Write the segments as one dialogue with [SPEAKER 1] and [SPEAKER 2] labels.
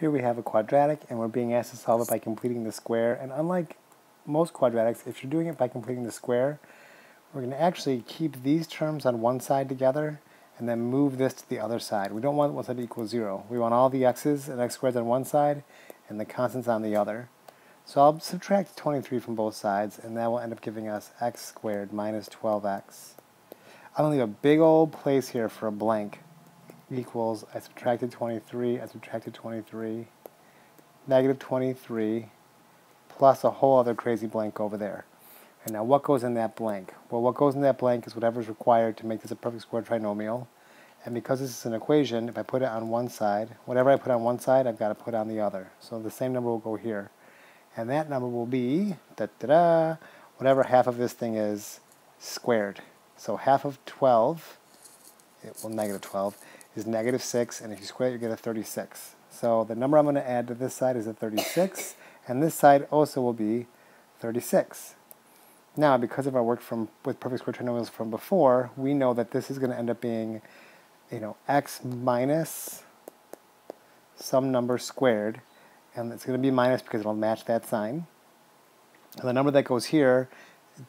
[SPEAKER 1] Here we have a quadratic, and we're being asked to solve it by completing the square. And unlike most quadratics, if you're doing it by completing the square, we're going to actually keep these terms on one side together and then move this to the other side. We don't want one side to equal 0. We want all the x's and x squareds on one side and the constants on the other. So I'll subtract 23 from both sides, and that will end up giving us x squared minus 12x. I'm going to leave a big old place here for a blank. Equals, I subtracted 23, negative 23, plus a whole other crazy blank over there. And now what goes in that blank? Well, what goes in that blank is whatever is required to make this a perfect square trinomial. And because this is an equation, if I put it on one side, whatever I put on one side, I've got to put on the other. So the same number will go here. And that number will be, whatever half of this thing is squared. So half of 12, negative 12, is negative 6, and if you square it, you get a 36. So the number I'm going to add to this side is a 36, and this side also will be 36. Now, because of our work with perfect square trinomials from before, we know that this is going to end up being, x minus some number squared, and it's going to be minus because it'll match that sign. And the number that goes here,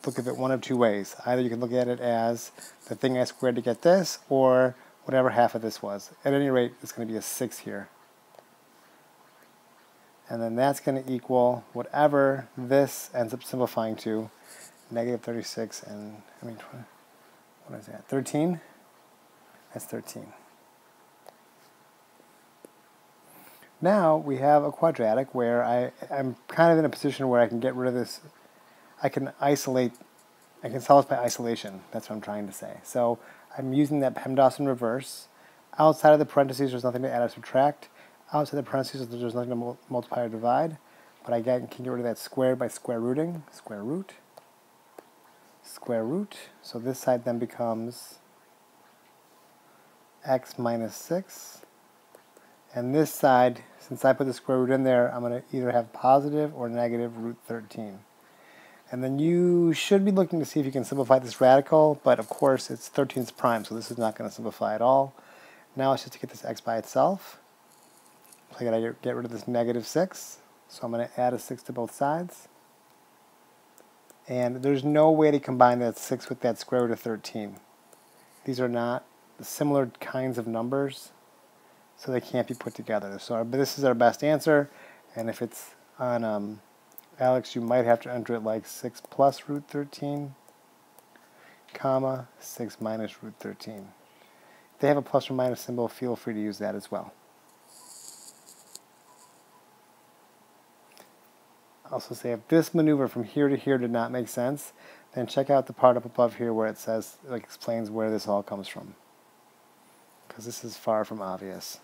[SPEAKER 1] look at it one of two ways. Either you can look at it as the thing I squared to get this, or whatever half of this was. At any rate, it's going to be a 6 here. And then that's going to equal whatever this ends up simplifying to, negative 36 and, what is that, 13? That's 13. Now we have a quadratic where I'm kind of in a position where I can get rid of this. I can solve it by isolation. That's what I'm trying to say. So I'm using that PEMDAS in reverse. Outside of the parentheses, there's nothing to add or subtract. Outside the parentheses, there's nothing to multiply or divide. But I can get rid of that square by square rooting. Square root. Square root. So this side then becomes x minus 6. And this side, since I put the square root in there, I'm going to either have positive or negative root 13. And then you should be looking to see if you can simplify this radical, but of course it's 13th prime, so this is not going to simplify at all. Now it's just to get this x by itself. So I got to get rid of this negative 6, so I'm going to add a 6 to both sides. And there's no way to combine that 6 with that square root of 13. These are not similar kinds of numbers, so they can't be put together. So this is our best answer, and if it's on Alex, you might have to enter it like 6 plus root 13, comma, 6 minus root 13. If they have a plus or minus symbol, feel free to use that as well. Also say if this maneuver from here to here did not make sense, then check out the part up above here where it says, explains where this all comes from. Because this is far from obvious.